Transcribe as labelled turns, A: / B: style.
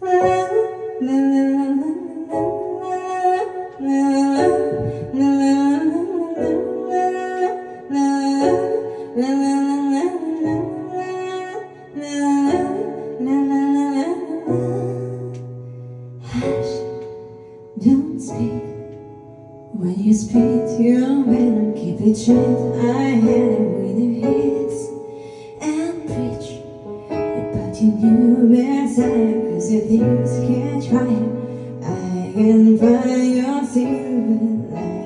A: Hush, don't speak. When you speak, you better keep it straight. I had it with the hits and preach about your new messiah, 'cause your things catch fire. I can find your silver light.